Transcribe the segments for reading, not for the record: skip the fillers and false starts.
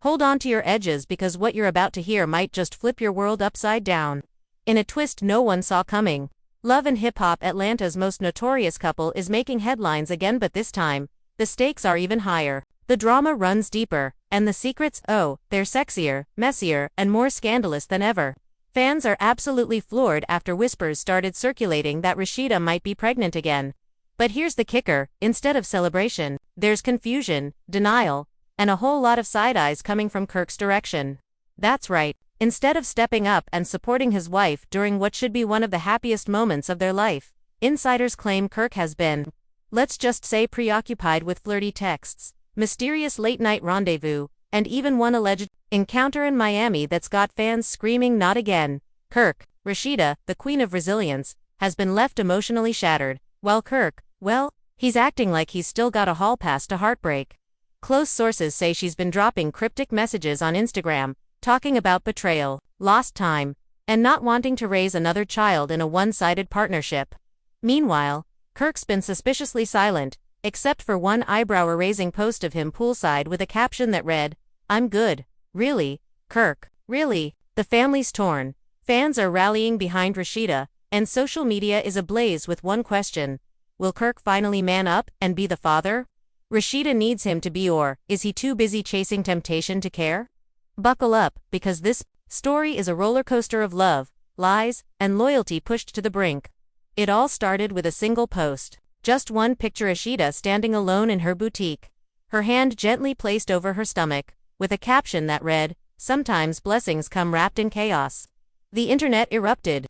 Hold on to your edges because what you're about to hear might just flip your world upside down. In a twist no one saw coming, Love and Hip Hop Atlanta's most notorious couple is making headlines again, but this time, the stakes are even higher. The drama runs deeper, and the secrets, oh, they're sexier, messier, and more scandalous than ever. Fans are absolutely floored after whispers started circulating that Rasheeda might be pregnant again. But here's the kicker, instead of celebration, there's confusion, denial, and a whole lot of side eyes coming from Kirk's direction. That's right, instead of stepping up and supporting his wife during what should be one of the happiest moments of their life, insiders claim Kirk has been, let's just say, preoccupied with flirty texts, mysterious late-night rendezvous, and even one alleged encounter in Miami that's got fans screaming not again. Kirk, Rasheeda, the queen of resilience, has been left emotionally shattered, while Kirk, well, he's acting like he's still got a hall pass to heartbreak. Close sources say she's been dropping cryptic messages on Instagram, talking about betrayal, lost time, and not wanting to raise another child in a one-sided partnership. Meanwhile, Kirk's been suspiciously silent, except for one eyebrow-raising post of him poolside with a caption that read, "I'm good." Really? Kirk? Really? The family's torn. Fans are rallying behind Rasheeda, and social media is ablaze with one question. Will Kirk finally man up and be the father Rasheeda needs him to be, or is he too busy chasing temptation to care? Buckle up, because this story is a roller coaster of love, lies, and loyalty pushed to the brink. It all started with a single post. Just one picture: Rasheeda standing alone in her boutique, her hand gently placed over her stomach, with a caption that read, "Sometimes blessings come wrapped in chaos." The internet erupted.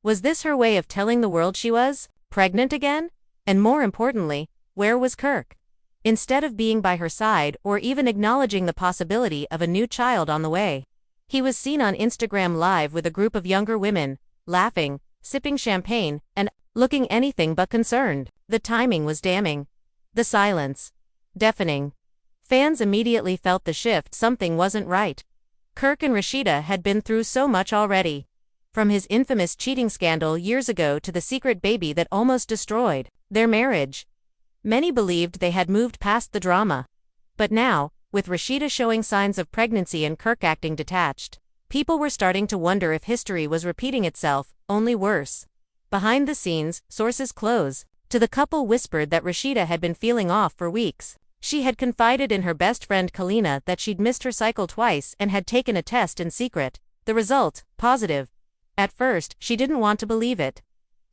Was this her way of telling the world she was pregnant again? And more importantly, where was Kirk? Instead of being by her side or even acknowledging the possibility of a new child on the way, he was seen on Instagram Live with a group of younger women, laughing, sipping champagne, and looking anything but concerned. The timing was damning. The silence, deafening. Fans immediately felt the shift. Something wasn't right. Kirk and Rasheeda had been through so much already. From his infamous cheating scandal years ago to the secret baby that almost destroyed their marriage. Many believed they had moved past the drama. But now, with Rasheeda showing signs of pregnancy and Kirk acting detached, people were starting to wonder if history was repeating itself, only worse. Behind the scenes, sources close to the couple whispered that Rasheeda had been feeling off for weeks. She had confided in her best friend Kalina that she'd missed her cycle twice and had taken a test in secret. The result, positive. At first, she didn't want to believe it.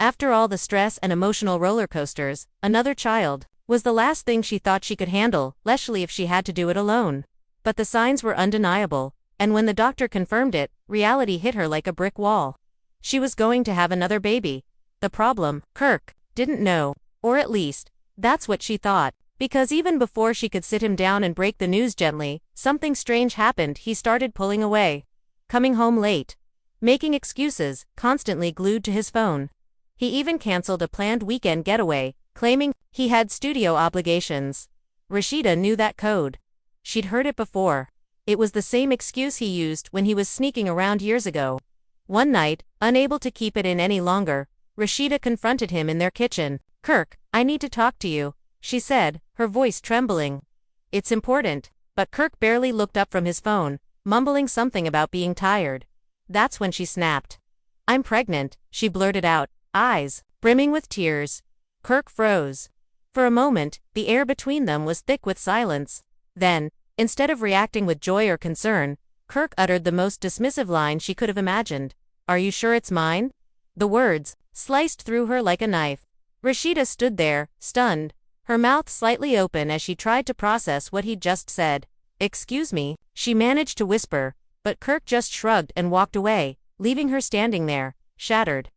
After all the stress and emotional roller coasters, another child was the last thing she thought she could handle, especially if she had to do it alone. But the signs were undeniable, and when the doctor confirmed it, reality hit her like a brick wall. She was going to have another baby. The problem, Kirk didn't know, or at least, that's what she thought. Because even before she could sit him down and break the news gently, something strange happened. He started pulling away, coming home late, making excuses, constantly glued to his phone. He even canceled a planned weekend getaway, claiming he had studio obligations. Rasheeda knew that code. She'd heard it before. It was the same excuse he used when he was sneaking around years ago. One night, unable to keep it in any longer, Rasheeda confronted him in their kitchen. "Kirk, I need to talk to you," she said, her voice trembling. "It's important." But Kirk barely looked up from his phone, mumbling something about being tired. That's when she snapped. "I'm pregnant," she blurted out, eyes brimming with tears. Kirk froze. For a moment, the air between them was thick with silence. Then, instead of reacting with joy or concern, Kirk uttered the most dismissive line she could have imagined. "Are you sure it's mine?" The words sliced through her like a knife. Rasheeda stood there, stunned, her mouth slightly open as she tried to process what he'd just said. "Excuse me," she managed to whisper, but Kirk just shrugged and walked away, leaving her standing there, shattered.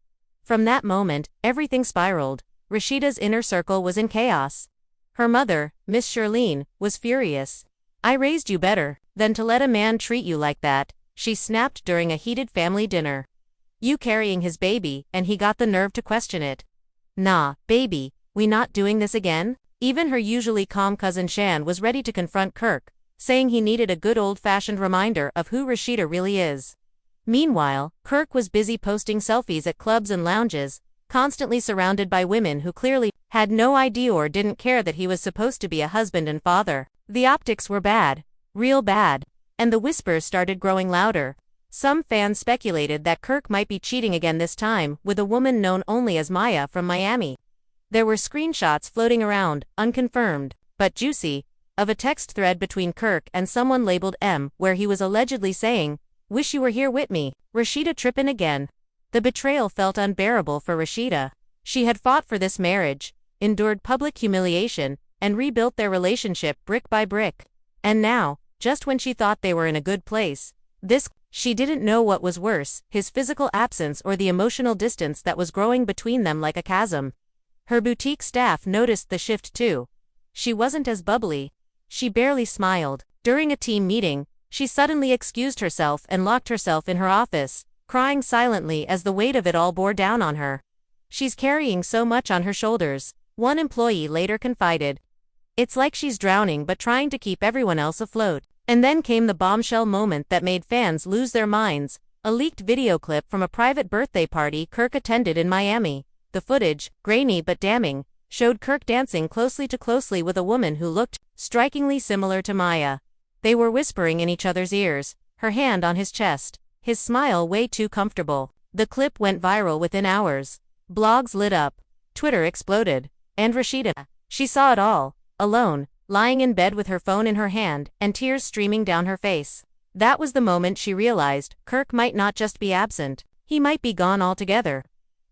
From that moment, everything spiraled. Rasheeda's inner circle was in chaos. Her mother, Miss Shirlene, was furious. "I raised you better than to let a man treat you like that," she snapped during a heated family dinner. "You carrying his baby, and he got the nerve to question it. Nah, baby, we not doing this again?" Even her usually calm cousin Shan was ready to confront Kirk, saying he needed a good old-fashioned reminder of who Rasheeda really is. Meanwhile, Kirk was busy posting selfies at clubs and lounges, constantly surrounded by women who clearly had no idea or didn't care that he was supposed to be a husband and father. The optics were bad. Real bad. And the whispers started growing louder. Some fans speculated that Kirk might be cheating again, this time with a woman known only as Maya from Miami. There were screenshots floating around, unconfirmed, but juicy, of a text thread between Kirk and someone labeled M, where he was allegedly saying, "Wish you were here with me." Rasheeda trippin' again. The betrayal felt unbearable for Rasheeda. She had fought for this marriage, endured public humiliation, and rebuilt their relationship brick by brick. And now, just when she thought they were in a good place, she didn't know what was worse, his physical absence or the emotional distance that was growing between them like a chasm. Her boutique staff noticed the shift too. She wasn't as bubbly. She barely smiled. During a team meeting, she suddenly excused herself and locked herself in her office, crying silently as the weight of it all bore down on her. "She's carrying so much on her shoulders," one employee later confided. "It's like she's drowning but trying to keep everyone else afloat." And then came the bombshell moment that made fans lose their minds, a leaked video clip from a private birthday party Kirk attended in Miami. The footage, grainy but damning, showed Kirk dancing closely with a woman who looked strikingly similar to Maya. They were whispering in each other's ears, her hand on his chest, his smile way too comfortable. The clip went viral within hours. Blogs lit up, Twitter exploded, and Rasheeda, she saw it all, alone, lying in bed with her phone in her hand and tears streaming down her face. That was the moment she realized Kirk might not just be absent, he might be gone altogether.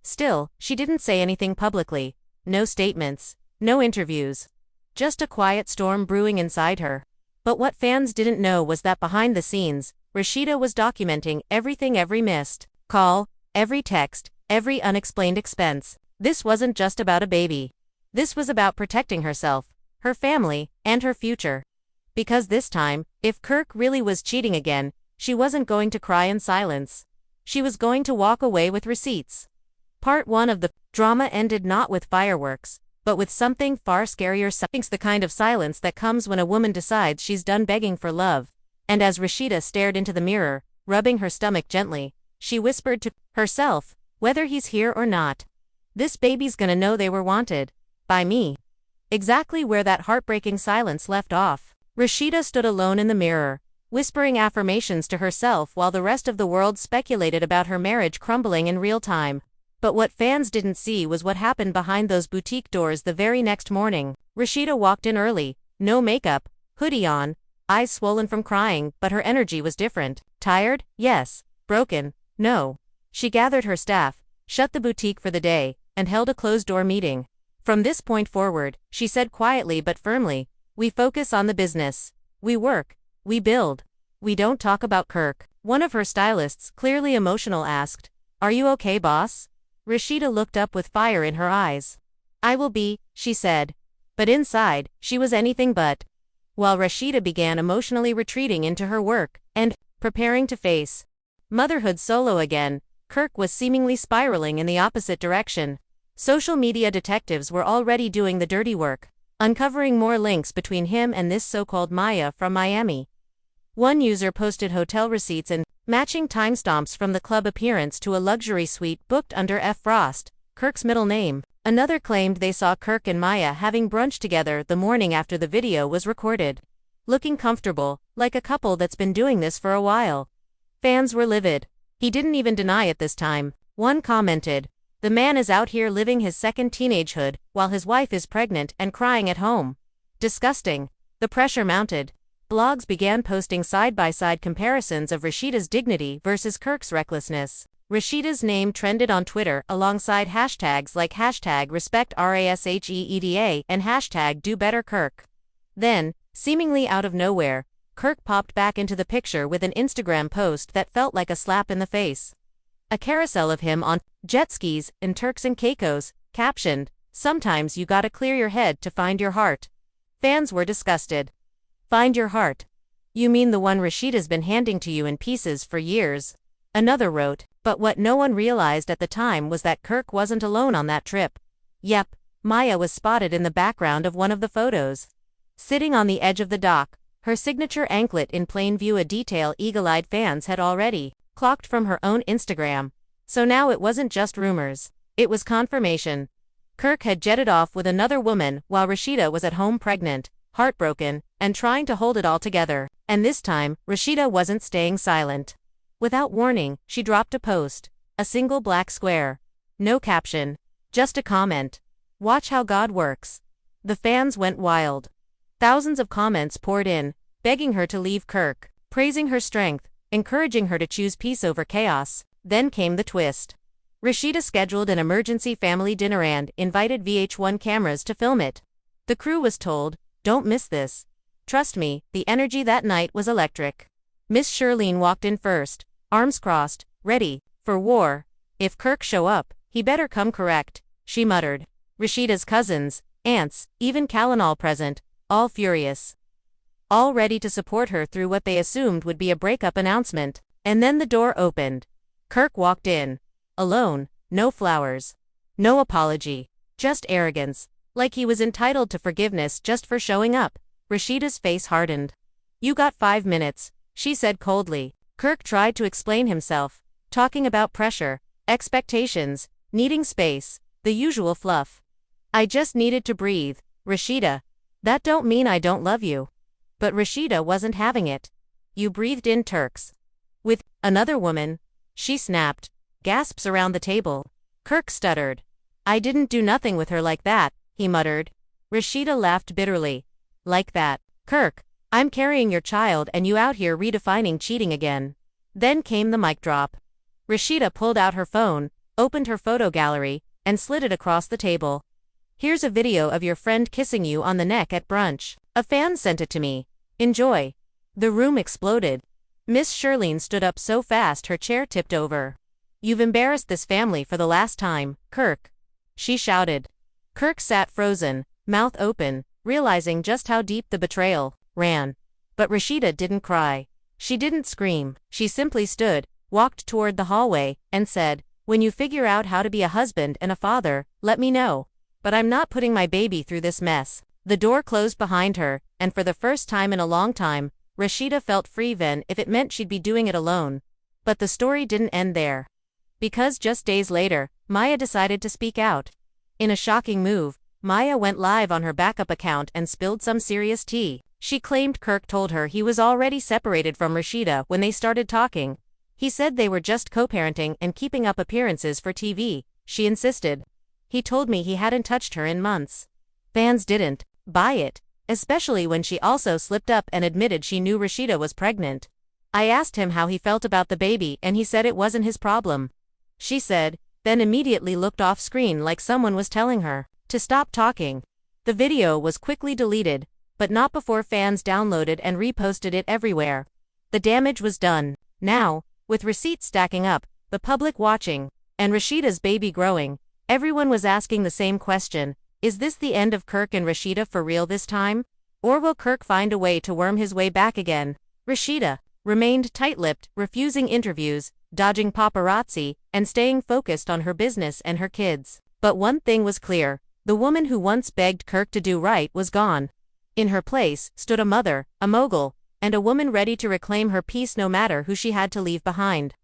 Still, she didn't say anything publicly. No statements, no interviews. Just a quiet storm brewing inside her. But what fans didn't know was that behind the scenes, Rasheeda was documenting everything, every missed call, every text, every unexplained expense. This wasn't just about a baby. This was about protecting herself, her family, and her future. Because this time, if Kirk really was cheating again, she wasn't going to cry in silence. She was going to walk away with receipts. Part 1 of the drama ended not with fireworks, but with something far scarier. It's the kind of silence that comes when a woman decides she's done begging for love. And as Rasheeda stared into the mirror, rubbing her stomach gently, she whispered to herself, "Whether he's here or not, this baby's gonna know they were wanted. By me." Exactly where that heartbreaking silence left off. Rasheeda stood alone in the mirror, whispering affirmations to herself while the rest of the world speculated about her marriage crumbling in real time. But what fans didn't see was what happened behind those boutique doors the very next morning. Rasheeda walked in early, no makeup, hoodie on, eyes swollen from crying, but her energy was different. Tired? Yes. Broken? No. She gathered her staff, shut the boutique for the day, and held a closed-door meeting. "From this point forward," she said quietly but firmly, "we focus on the business. We work. We build. We don't talk about Kirk." One of her stylists, clearly emotional, asked, "Are you okay, boss?" Rasheeda looked up with fire in her eyes. "I will be," she said. But inside, she was anything but. While Rasheeda began emotionally retreating into her work and preparing to face motherhood solo again, Kirk was seemingly spiraling in the opposite direction. Social media detectives were already doing the dirty work, uncovering more links between him and this so-called Maya from Miami. One user posted hotel receipts and matching timestamps from the club appearance to a luxury suite booked under F. Frost, Kirk's middle name. Another claimed they saw Kirk and Maya having brunch together the morning after the video was recorded, looking comfortable, like a couple that's been doing this for a while. Fans were livid. "He didn't even deny it this time," one commented. "The man is out here living his second teenagehood while his wife is pregnant and crying at home. Disgusting." The pressure mounted. Blogs began posting side-by-side comparisons of Rasheeda's dignity versus Kirk's recklessness. Rasheeda's name trended on Twitter alongside hashtags like #RASHEEDA and #DoBetterKirk. Then, seemingly out of nowhere, Kirk popped back into the picture with an Instagram post that felt like a slap in the face. A carousel of him on jet skis in Turks and Caicos, captioned, "Sometimes you gotta clear your head to find your heart." Fans were disgusted. "Find your heart? You mean the one Rasheeda's been handing to you in pieces for years?" Another wrote, but what no one realized at the time was that Kirk wasn't alone on that trip. Yep, Maya was spotted in the background of one of the photos. Sitting on the edge of the dock, her signature anklet in plain view, a detail eagle-eyed fans had already clocked from her own Instagram. So now it wasn't just rumors. It was confirmation. Kirk had jetted off with another woman while Rasheeda was at home pregnant, heartbroken, and trying to hold it all together. And this time, Rasheeda wasn't staying silent. Without warning, she dropped a post. A single black square. No caption. Just a comment. Watch how God works. The fans went wild. Thousands of comments poured in, begging her to leave Kirk, praising her strength, encouraging her to choose peace over chaos. Then came the twist. Rasheeda scheduled an emergency family dinner and invited VH1 cameras to film it. The crew was told, "Don't miss this. Trust me, the energy that night was electric." Miss Shirlene walked in first, arms crossed, ready for war. "If Kirk show up, he better come correct," she muttered. Rasheeda's cousins, aunts, even Callanall present, all furious. All ready to support her through what they assumed would be a breakup announcement. And then the door opened. Kirk walked in. Alone, no flowers. No apology. Just arrogance. Like he was entitled to forgiveness just for showing up. Rasheeda's face hardened. "You got 5 minutes," she said coldly. Kirk tried to explain himself, talking about pressure, expectations, needing space, the usual fluff. "I just needed to breathe, Rasheeda. That don't mean I don't love you." But Rasheeda wasn't having it. "You breathed in Turks. With another woman," she snapped. Gasps around the table. Kirk stuttered. "I didn't do nothing with her like that," he muttered. Rasheeda laughed bitterly. "Like that? Kirk, I'm carrying your child and you out here redefining cheating again." Then came the mic drop. Rasheeda pulled out her phone, opened her photo gallery, and slid it across the table. "Here's a video of your friend kissing you on the neck at brunch. A fan sent it to me. Enjoy." The room exploded. Miss Shirlene stood up so fast her chair tipped over. "You've embarrassed this family for the last time, Kirk," she shouted. Kirk sat frozen, mouth open, realizing just how deep the betrayal ran. But Rasheeda didn't cry. She didn't scream. She simply stood, walked toward the hallway, and said, "When you figure out how to be a husband and a father, let me know. But I'm not putting my baby through this mess." The door closed behind her, and for the first time in a long time, Rasheeda felt free even if it meant she'd be doing it alone. But the story didn't end there. Because just days later, Maya decided to speak out. In a shocking move, Maya went live on her backup account and spilled some serious tea. She claimed Kirk told her he was already separated from Rasheeda when they started talking. He said they were just co-parenting and keeping up appearances for TV, she insisted. "He told me he hadn't touched her in months." Fans didn't buy it, especially when she also slipped up and admitted she knew Rasheeda was pregnant. "I asked him how he felt about the baby and he said it wasn't his problem," she said, then immediately looked off screen like someone was telling her to stop talking. The video was quickly deleted, but not before fans downloaded and reposted it everywhere. The damage was done. Now, with receipts stacking up, the public watching, and Rasheeda's baby growing, everyone was asking the same question: is this the end of Kirk and Rasheeda for real this time? Or will Kirk find a way to worm his way back again? Rasheeda remained tight-lipped, refusing interviews, dodging paparazzi, and staying focused on her business and her kids. But one thing was clear: the woman who once begged Kirk to do right was gone. In her place stood a mother, a mogul, and a woman ready to reclaim her peace no matter who she had to leave behind.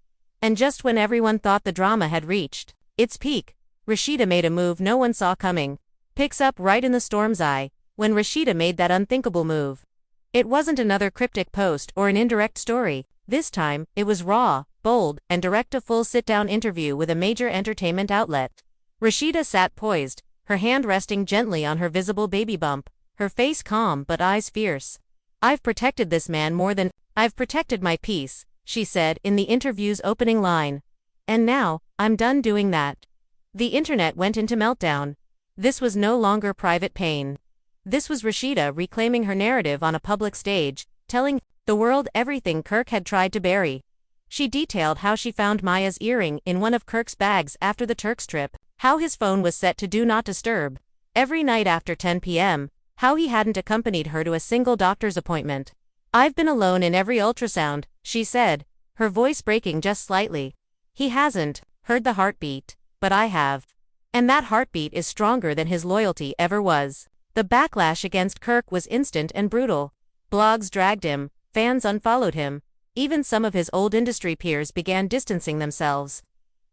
And just when everyone thought the drama had reached its peak, Rasheeda made a move no one saw coming. Picks up right in the storm's eye, when Rasheeda made that unthinkable move. It wasn't another cryptic post or an indirect story. This time, it was raw, bold, and direct, a full sit-down interview with a major entertainment outlet. Rasheeda sat poised, her hand resting gently on her visible baby bump, her face calm but eyes fierce. "I've protected this man more than I've protected my peace," she said in the interview's opening line. "And now, I'm done doing that." The internet went into meltdown. This was no longer private pain. This was Rasheeda reclaiming her narrative on a public stage, telling the world everything Kirk had tried to bury. She detailed how she found Maya's earring in one of Kirk's bags after the Turks trip, how his phone was set to Do Not Disturb every night after 10 p.m., how he hadn't accompanied her to a single doctor's appointment. "I've been alone in every ultrasound," she said, her voice breaking just slightly. "He hasn't heard the heartbeat, but I have. And that heartbeat is stronger than his loyalty ever was." The backlash against Kirk was instant and brutal. Blogs dragged him, fans unfollowed him, even some of his old industry peers began distancing themselves.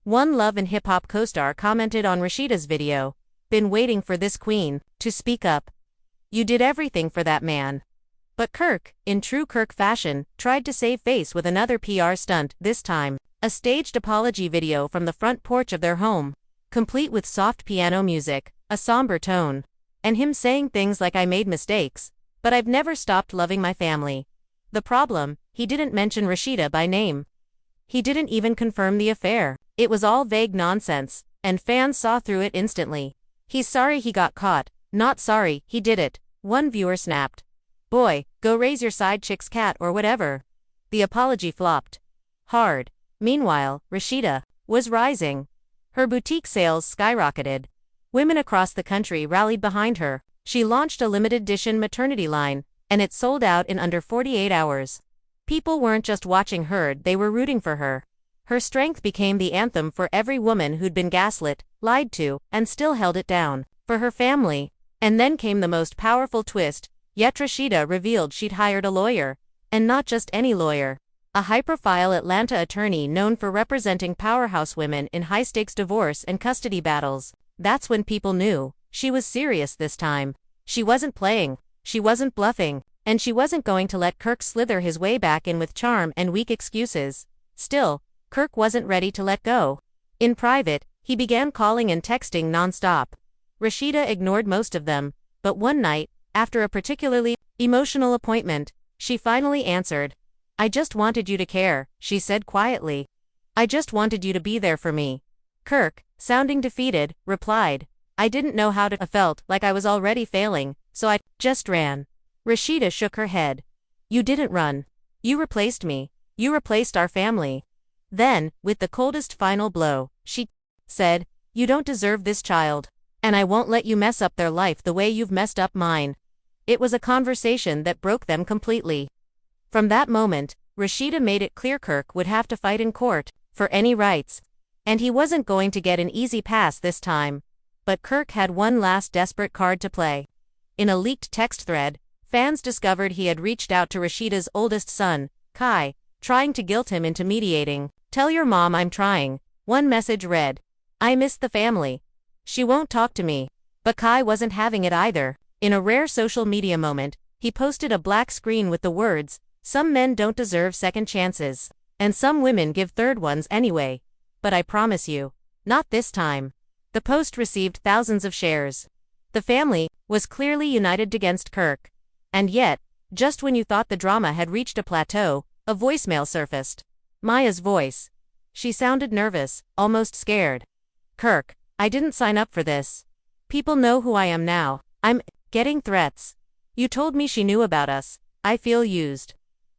One Love and Hip Hop co-star commented on Rasheeda's video, "Been waiting for this queen to speak up. You did everything for that man. But Kirk, in true Kirk fashion, tried to save face with another PR stunt, this time a staged apology video from the front porch of their home, complete with soft piano music, a somber tone, and him saying things like, "I made mistakes, but I've never stopped loving my family." The problem, he didn't mention Rasheeda by name. He didn't even confirm the affair. It was all vague nonsense, and fans saw through it instantly. "He's sorry he got caught, not sorry he did it," one viewer snapped. "Boy, go raise your side chick's cat or whatever." The apology flopped hard. Meanwhile, Rasheeda was rising. Her boutique sales skyrocketed. Women across the country rallied behind her. She launched a limited edition maternity line, and it sold out in under 48 hours. People weren't just watching her, they were rooting for her. Her strength became the anthem for every woman who'd been gaslit, lied to, and still held it down. For her family. And then came the most powerful twist, yet Rasheeda revealed she'd hired a lawyer. And not just any lawyer. A high-profile Atlanta attorney known for representing powerhouse women in high-stakes divorce and custody battles. That's when people knew she was serious this time. She wasn't playing, she wasn't bluffing, and she wasn't going to let Kirk slither his way back in with charm and weak excuses. Still, Kirk wasn't ready to let go. In private, he began calling and texting non-stop. Rasheeda ignored most of them, but one night, after a particularly emotional appointment, she finally answered. "I just wanted you to care," she said quietly. "I just wanted you to be there for me." Kirk, sounding defeated, replied, "I didn't know how to. I felt like I was already failing, so I just ran." Rasheeda shook her head. "You didn't run. You replaced me. You replaced our family." Then, with the coldest final blow, she said, "You don't deserve this child. And I won't let you mess up their life the way you've messed up mine." It was a conversation that broke them completely. From that moment, Rasheeda made it clear Kirk would have to fight in court for any rights. And he wasn't going to get an easy pass this time. But Kirk had one last desperate card to play. In a leaked text thread, fans discovered he had reached out to Rasheeda's oldest son, Kai, trying to guilt him into mediating. "Tell your mom I'm trying," one message read. "I miss the family. She won't talk to me." But Kai wasn't having it either. In a rare social media moment, he posted a black screen with the words, "Some men don't deserve second chances. And some women give third ones anyway. But I promise you, not this time." The post received thousands of shares. The family was clearly united against Kirk. And yet, just when you thought the drama had reached a plateau, a voicemail surfaced. Maya's voice. She sounded nervous, almost scared. "Kirk, I didn't sign up for this. People know who I am now. I'm getting threats. You told me she knew about us. I feel used."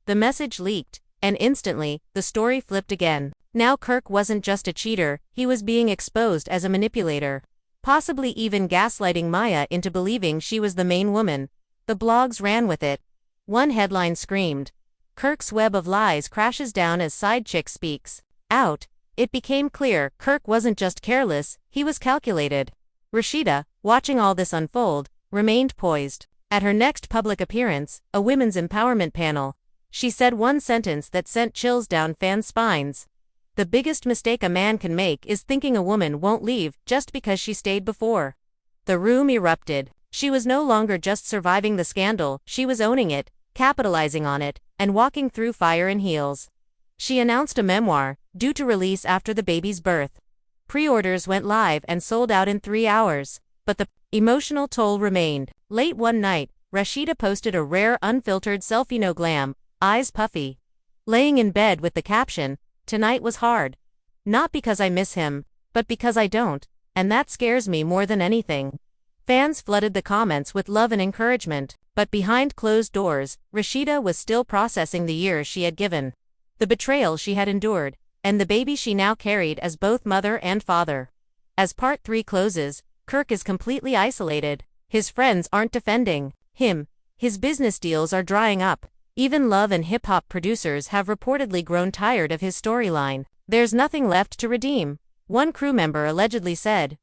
The message leaked, and instantly, the story flipped again. Now Kirk wasn't just a cheater, he was being exposed as a manipulator. Possibly even gaslighting Maya into believing she was the main woman. The blogs ran with it. One headline screamed, "Kirk's web of lies crashes down as side chick speaks out." It became clear Kirk wasn't just careless, he was calculated. Rasheeda, watching all this unfold, remained poised. At her next public appearance, a women's empowerment panel, she said one sentence that sent chills down fans' spines. "The biggest mistake a man can make is thinking a woman won't leave just because she stayed before." The room erupted. She was no longer just surviving the scandal, she was owning it, capitalizing on it, and walking through fire in heels. She announced a memoir, due to release after the baby's birth. Pre-orders went live and sold out in 3 hours, but the emotional toll remained. Late one night, Rasheeda posted a rare unfiltered selfie, no glam, eyes puffy. Laying in bed with the caption, "Tonight was hard. Not because I miss him, but because I don't, and that scares me more than anything." Fans flooded the comments with love and encouragement, but behind closed doors, Rasheeda was still processing the years she had given. The betrayal she had endured, and the baby she now carried as both mother and father. As part 3 closes, Kirk is completely isolated. His friends aren't defending him. His business deals are drying up. Even love and hip-hop producers have reportedly grown tired of his storyline. "There's nothing left to redeem," one crew member allegedly said.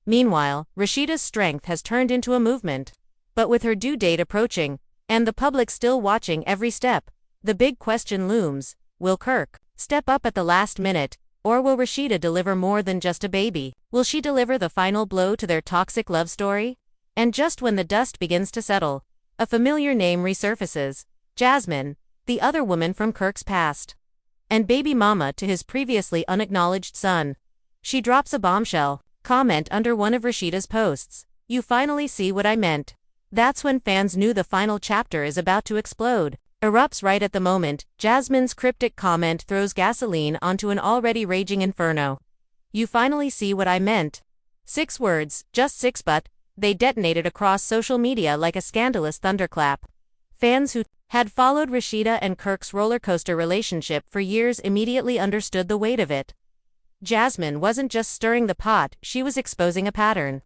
Meanwhile, Rasheeda's strength has turned into a movement. But with her due date approaching, and the public still watching every step, the big question looms: will Kirk step up at the last minute, or will Rasheeda deliver more than just a baby? Will she deliver the final blow to their toxic love story? And just when the dust begins to settle, A familiar name resurfaces. Jasmine, the other woman from Kirk's past. And baby mama to his previously unacknowledged son. She drops a bombshell comment under one of Rasheeda's posts. You finally see what I meant. That's when fans knew the final chapter is about to explode. Erupts right at the moment. Jasmine's cryptic comment throws gasoline onto an already raging inferno. You finally see what I meant. 6 words, just 6, but they detonated across social media like a scandalous thunderclap. Fans who had followed Rasheeda and Kirk's rollercoaster relationship for years immediately understood the weight of it. Jasmine wasn't just stirring the pot, she was exposing a pattern.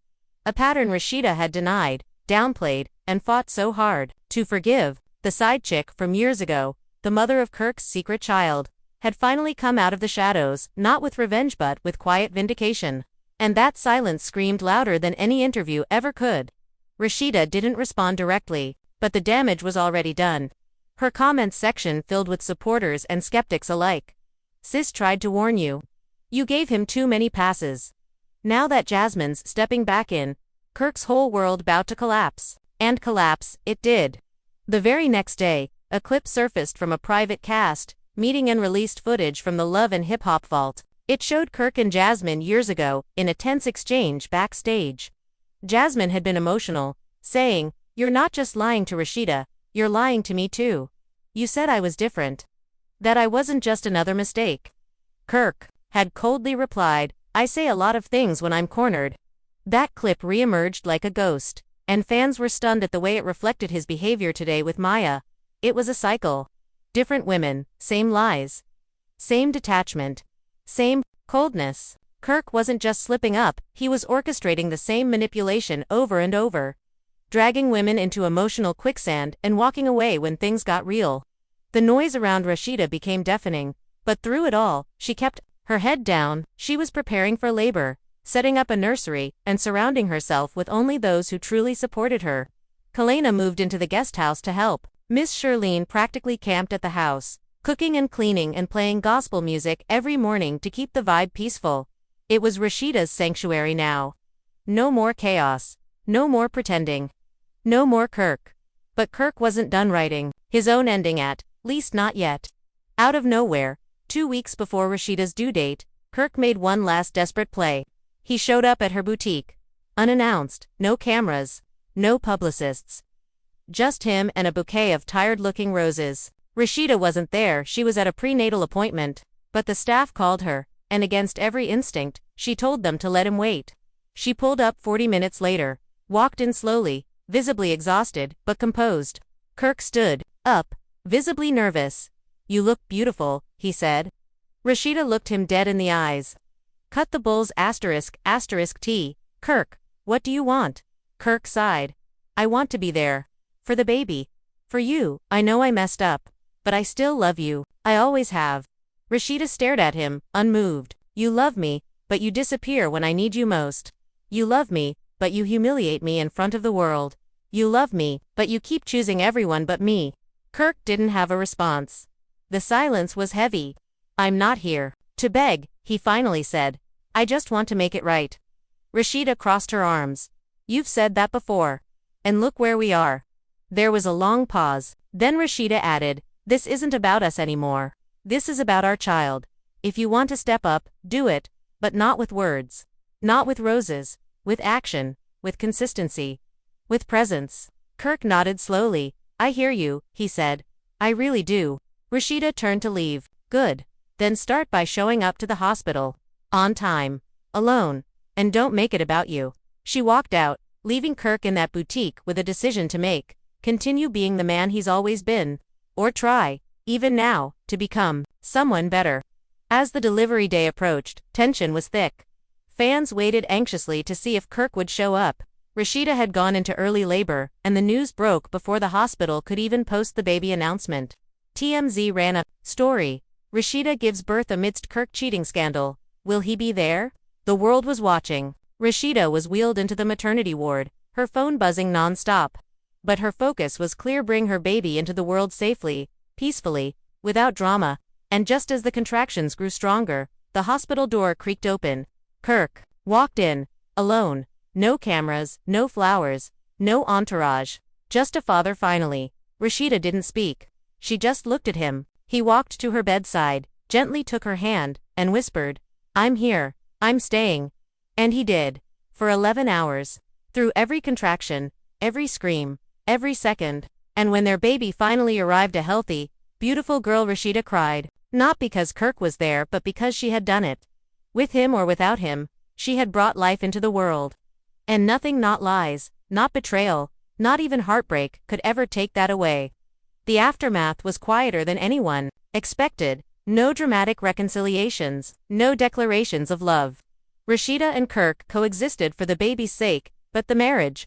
A pattern Rasheeda had denied, downplayed, and fought so hard to forgive. The side chick from years ago, the mother of Kirk's secret child, had finally come out of the shadows, not with revenge but with quiet vindication. And that silence screamed louder than any interview ever could. Rasheeda didn't respond directly, but the damage was already done. Her comments section filled with supporters and skeptics alike. Sis tried to warn you. You gave him too many passes. Now that Jasmine's stepping back in, Kirk's whole world about to collapse. And collapse, it did. The very next day, a clip surfaced from a private cast meeting and released footage from the Love and Hip Hop vault. It showed Kirk and Jasmine years ago, in a tense exchange backstage. Jasmine had been emotional, saying, "You're not just lying to Rasheeda, you're lying to me too. You said I was different. That I wasn't just another mistake." Kirk had coldly replied, "I say a lot of things when I'm cornered." That clip re-emerged like a ghost, and fans were stunned at the way it reflected his behavior today with Maya. It was a cycle. Different women, same lies. Same detachment. Same coldness. Kirk wasn't just slipping up, he was orchestrating the same manipulation over and over. Dragging women into emotional quicksand and walking away when things got real. The noise around Rasheeda became deafening, but through it all, she kept her head down. She was preparing for labor, setting up a nursery, and surrounding herself with only those who truly supported her. Kalena moved into the guest house to help. Miss Shirlene practically camped at the house, cooking and cleaning and playing gospel music every morning to keep the vibe peaceful. It was Rasheeda's sanctuary now. No more chaos. No more pretending. No more Kirk. But Kirk wasn't done writing his own ending, at least not yet. Out of nowhere, 2 weeks before Rasheeda's due date, Kirk made one last desperate play. He showed up at her boutique. Unannounced, no cameras, no publicists. Just him and a bouquet of tired-looking roses. Rasheeda wasn't there, she was at a prenatal appointment. But the staff called her, and against every instinct, she told them to let him wait. She pulled up 40 minutes later, walked in slowly, visibly exhausted, but composed. Kirk stood up, visibly nervous. "You look beautiful," he said. Rasheeda looked him dead in the eyes. "Cut the bulls **T. Kirk, what do you want?" Kirk sighed. "I want to be there. For the baby. For you. I know I messed up. But I still love you. I always have." Rasheeda stared at him, unmoved. "You love me, but you disappear when I need you most. You love me, but you humiliate me in front of the world. You love me, but you keep choosing everyone but me." Kirk didn't have a response. The silence was heavy. "I'm not here to beg," he finally said. "I just want to make it right." Rasheeda crossed her arms. "You've said that before. And look where we are." There was a long pause. Then Rasheeda added, "This isn't about us anymore. This is about our child. If you want to step up, do it, but not with words. Not with roses. With action. With consistency. With presence." Kirk nodded slowly. "I hear you," he said. "I really do." Rasheeda turned to leave. "Good. Then start by showing up to the hospital. On time. Alone. And don't make it about you." She walked out, leaving Kirk in that boutique with a decision to make. Continue being the man he's always been. Or try, even now, to become someone better. As the delivery day approached, tension was thick. Fans waited anxiously to see if Kirk would show up. Rasheeda had gone into early labor, and the news broke before the hospital could even post the baby announcement. TMZ ran a story. Rasheeda gives birth amidst Kirk cheating scandal. Will he be there? The world was watching. Rasheeda was wheeled into the maternity ward, her phone buzzing non-stop. But her focus was clear: bring her baby into the world safely, peacefully, without drama. And just as the contractions grew stronger, the hospital door creaked open. Kirk walked in, alone. No cameras, no flowers, no entourage. Just a father finally. Rasheeda didn't speak. She just looked at him. He walked to her bedside, gently took her hand, and whispered, "I'm here. I'm staying." And he did. For 11 hours. Through every contraction, every scream, every second. And when their baby finally arrived, a healthy, beautiful girl, Rasheeda cried. Not because Kirk was there, but because she had done it. With him or without him, she had brought life into the world. And nothing, not lies, not betrayal, not even heartbreak, could ever take that away. The aftermath was quieter than anyone expected. No dramatic reconciliations, no declarations of love. Rasheeda and Kirk coexisted for the baby's sake, but the marriage